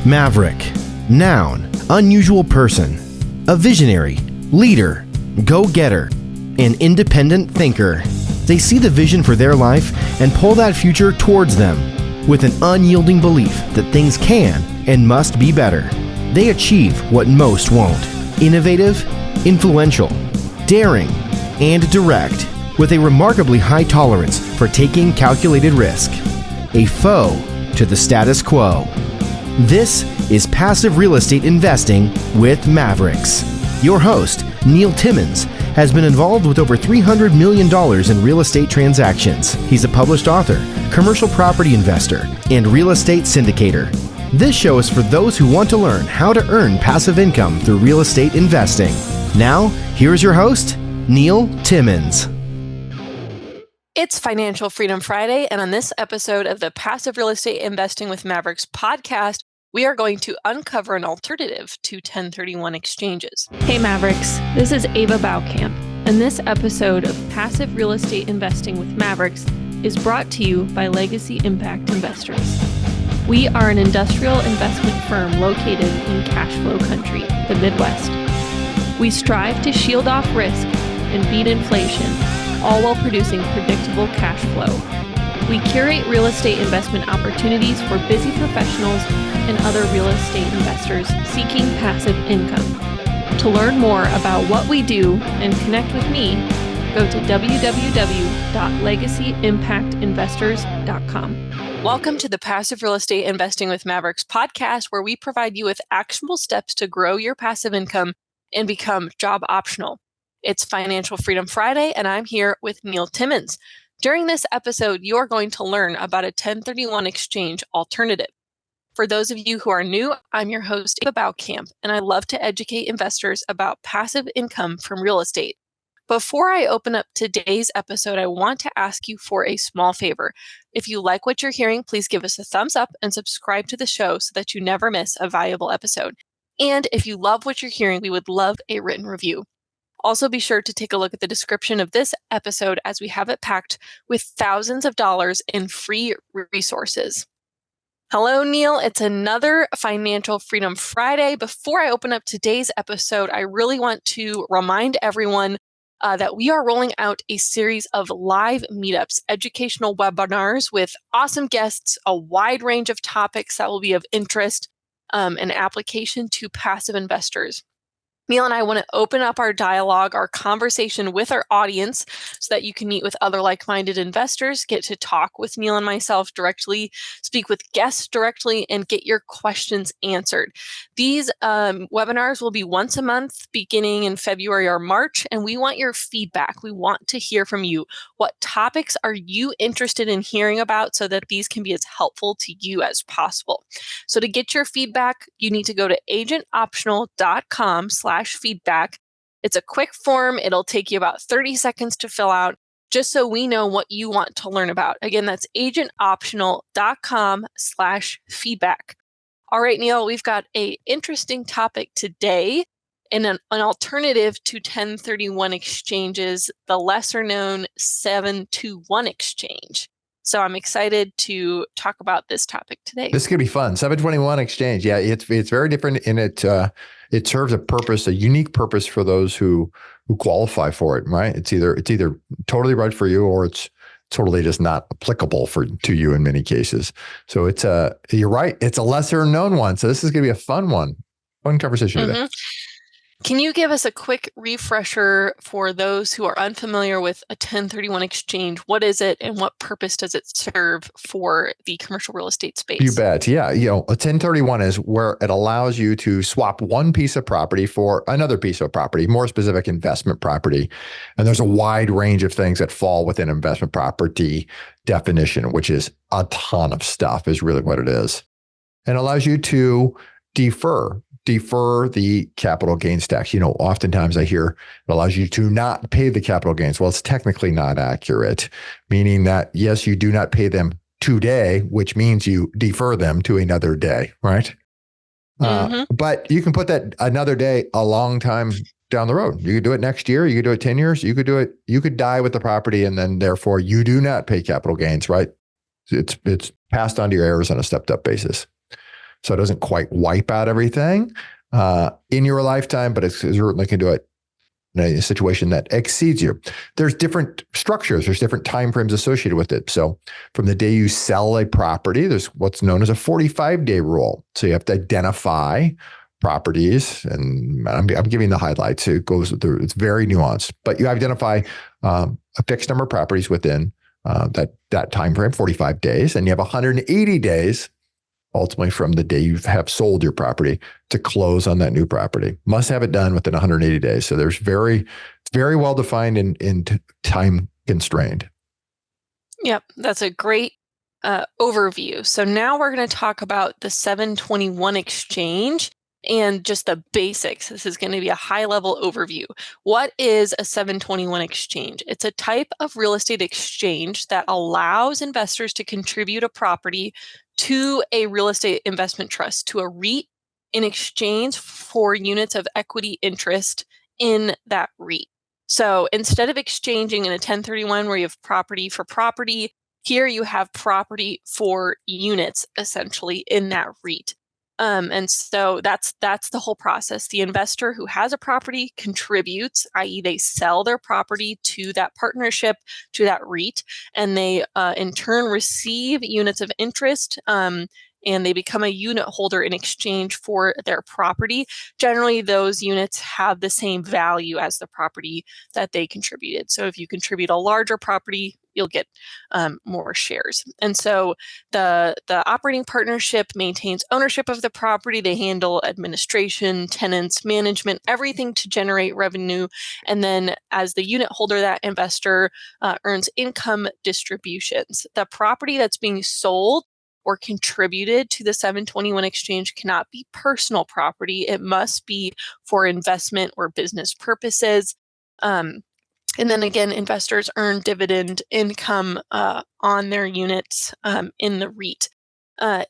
Maverick. Noun, unusual person. A visionary, leader, go-getter, an independent thinker. They see the vision for their life and pull that future towards them with an unyielding belief that things can and must be better. They achieve what most won't. Innovative, influential, daring, and direct, with a remarkably high tolerance for taking calculated risk. A foe to the status quo. This is Passive Real Estate Investing with Mavericks. Your host, Neil Timmins, has been involved with over $300 million in real estate transactions. He's a published author, commercial property investor, and real estate syndicator. This show is for those who want to learn how to earn passive income through real estate investing. Now, here's your host, Neil Timmins. It's Financial Freedom Friday, and on this episode of the Passive Real Estate Investing with Mavericks podcast, we are going to uncover an alternative to 1031 exchanges. Hey Mavericks, this is Ava Baukamp, and this episode of Passive Real Estate Investing with Mavericks is brought to you by Legacy Impact Investors. We are an industrial investment firm located in cash flow country, the Midwest. We strive to shield off risk and beat inflation, all while producing predictable cash flow. We curate real estate investment opportunities for busy professionals and other real estate investors seeking passive income. To learn more about what we do and connect with me, go to www.legacyimpactinvestors.com. Welcome to the Passive Real Estate Investing with Mavericks podcast, where we provide you with actionable steps to grow your passive income and become job optional. It's Financial Freedom Friday, and I'm here with Neil Timmins. During this episode, you're going to learn about a 1031 exchange alternative. For those of you who are new, I'm your host, Ava Baukamp, and I love to educate investors about passive income from real estate. Before I open up today's episode, I want to ask you for a small favor. If you like what you're hearing, please give us a thumbs up and subscribe to the show so that you never miss a valuable episode. And if you love what you're hearing, we would love a written review. Also, be sure to take a look at the description of this episode, as we have it packed with thousands of dollars in free resources. Hello, Neil. It's another Financial Freedom Friday. Before I open up today's episode, I really want to remind everyone that we are rolling out a series of live meetups, educational webinars with awesome guests, a wide range of topics that will be of interest and application to passive investors. Neil and I want to open up our dialogue, our conversation with our audience so that you can meet with other like-minded investors, get to talk with Neil and myself directly, speak with guests directly, and get your questions answered. These webinars will be once a month beginning in February or March, and we want your feedback. We want to hear from you. What topics are you interested in hearing about so that these can be as helpful to you as possible? So to get your feedback, you need to go to agentoptional.com/feedback. It's a quick form. It'll take you about 30 seconds to fill out, just so we know what you want to learn about. Again, that's agentoptional.com/feedback. All right, Neil, we've got an interesting topic today, and an alternative to 1031 exchanges, the lesser known 721 exchange. So I'm excited to talk about this topic today. This could be fun. 721 exchange. Yeah, it's very different in it. It serves a purpose, a unique purpose for those who qualify for it, right? It's either totally right for you, or it's totally just not applicable to you in many cases. So you're right. It's a lesser known one. So this is going to be a fun conversation today. Can you give us a quick refresher for those who are unfamiliar with a 1031 exchange? What is it, and what purpose does it serve for the commercial real estate space? You bet. Yeah. A 1031 is where it allows you to swap one piece of property for another piece of property, more specific investment property. And there's a wide range of things that fall within investment property definition, which is a ton of stuff is really what it is. And allows you to defer the capital gains tax. Oftentimes I hear it allows you to not pay the capital gains. Well, it's technically not accurate, meaning that, yes, you do not pay them today, which means you defer them to another day, right? But you can put that another day a long time down the road. You could do it next year. You could do it 10 years. You could die with the property, and then therefore you do not pay capital gains, right? It's passed on to your heirs on a stepped up basis. So it doesn't quite wipe out everything in your lifetime, but it's certainly can do it in a situation that exceeds you. There's different structures. There's different timeframes associated with it. So from the day you sell a property, there's what's known as a 45-day rule. So you have to identify properties, and I'm giving the highlights. It goes through, it's very nuanced, but you identify a fixed number of properties within that time frame, 45 days, and you have 180 days ultimately from the day you have sold your property to close on that new property. Must have it done within 180 days. So it's very well defined and time constrained. Yep, that's a great overview. So now we're going to talk about the 721 exchange and just the basics. This is going to be a high-level overview. What is a 721 exchange? It's a type of real estate exchange that allows investors to contribute a property to a real estate investment trust, to a REIT, in exchange for units of equity interest in that REIT. So instead of exchanging in a 1031 where you have property for property, here you have property for units essentially in that REIT. And so that's the whole process. The investor who has a property contributes, i.e. they sell their property to that partnership, to that REIT, and they in turn receive units of interest, and they become a unit holder in exchange for their property. Generally, those units have the same value as the property that they contributed. So if you contribute a larger property, you'll get more shares. And so the operating partnership maintains ownership of the property. They handle administration, tenants, management, everything to generate revenue. And then as the unit holder, that investor earns income distributions. The property that's being sold or contributed to the 721 exchange cannot be personal property. It must be for investment or business purposes. And then again, investors earn dividend income on their units in the REIT.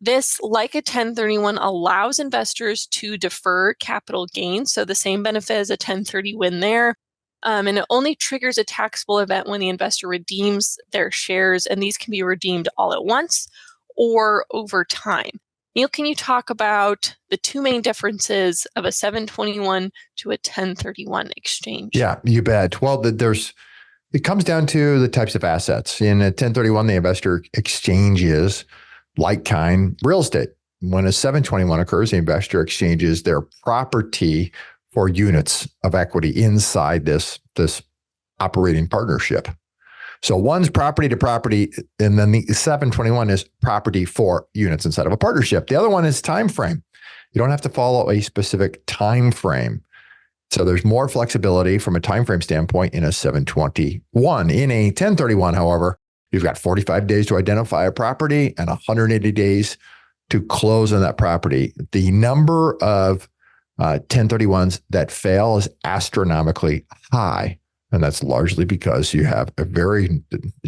This, like a 1031, allows investors to defer capital gains. So the same benefit as a 1030 win there. And it only triggers a taxable event when the investor redeems their shares. And these can be redeemed all at once or over time. Neil, can you talk about the two main differences of a 721 to a 1031 exchange? Yeah, you bet. Well, it comes down to the types of assets. In a 1031, the investor exchanges like-kind real estate. When a 721 occurs, the investor exchanges their property for units of equity inside this operating partnership. So one's property to property, and then the 721 is property for units inside of a partnership. The other one is time frame. You don't have to follow a specific time frame. So there's more flexibility from a time frame standpoint in a 721. In a 1031, however, you've got 45 days to identify a property and 180 days to close on that property. The number of 1031s that fail is astronomically high. And that's largely because you have a very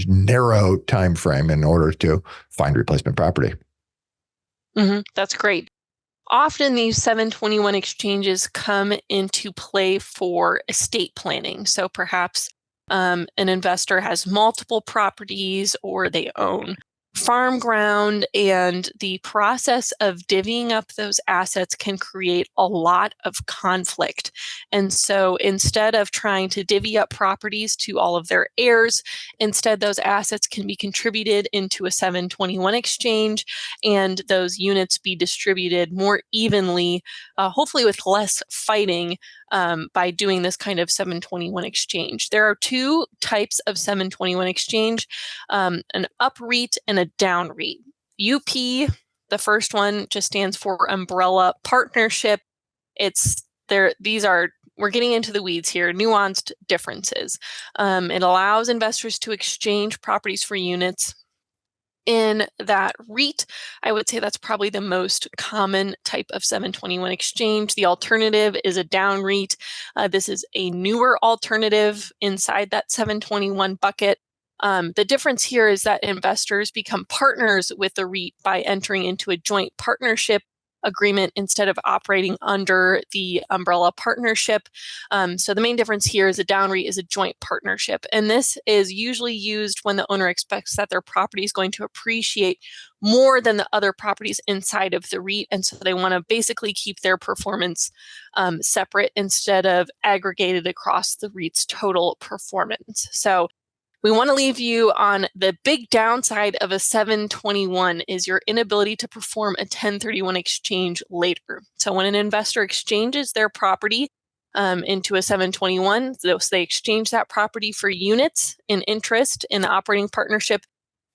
narrow time frame in order to find replacement property. That's great. Often these 721 exchanges come into play for estate planning. So perhaps an investor has multiple properties or they own farm ground, and the process of divvying up those assets can create a lot of conflict. And so instead of trying to divvy up properties to all of their heirs, instead those assets can be contributed into a 721 exchange, and those units be distributed more evenly, hopefully with less fighting, by doing this kind of 721 exchange. There are two types of 721 exchange, an up REIT and a down REIT. UP, the first one, just stands for umbrella partnership. We're getting into the weeds here, nuanced differences. It allows investors to exchange properties for units. In that REIT, I would say that's probably the most common type of 721 exchange. The alternative is a down REIT. This is a newer alternative inside that 721 bucket. The difference here is that investors become partners with the REIT by entering into a joint partnership agreement instead of operating under the umbrella partnership. So the main difference here is a down REIT is a joint partnership. And this is usually used when the owner expects that their property is going to appreciate more than the other properties inside of the REIT. And so they want to basically keep their performance separate instead of aggregated across the REIT's total performance. So we want to leave you on the big downside of a 721 is your inability to perform a 1031 exchange later. So when an investor exchanges their property into a 721, so they exchange that property for units in interest in the operating partnership,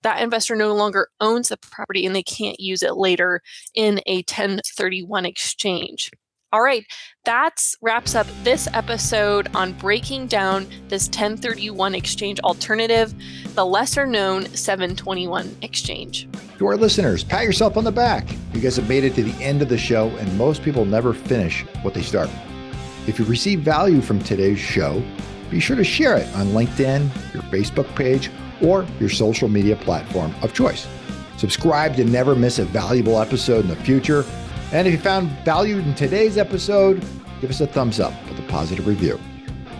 that investor no longer owns the property and they can't use it later in a 1031 exchange. All right, that wraps up this episode on breaking down this 1031 exchange alternative, the lesser known 721 exchange. To our listeners, pat yourself on the back. You guys have made it to the end of the show, and most people never finish what they start. If you receive value from today's show, be sure to share it on LinkedIn, your Facebook page, or your social media platform of choice. Subscribe to never miss a valuable episode in the future. And if you found value in today's episode, give us a thumbs up with a positive review.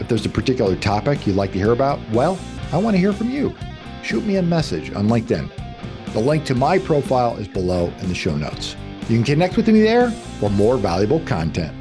If there's a particular topic you'd like to hear about, well, I want to hear from you. Shoot me a message on LinkedIn. The link to my profile is below in the show notes. You can connect with me there for more valuable content.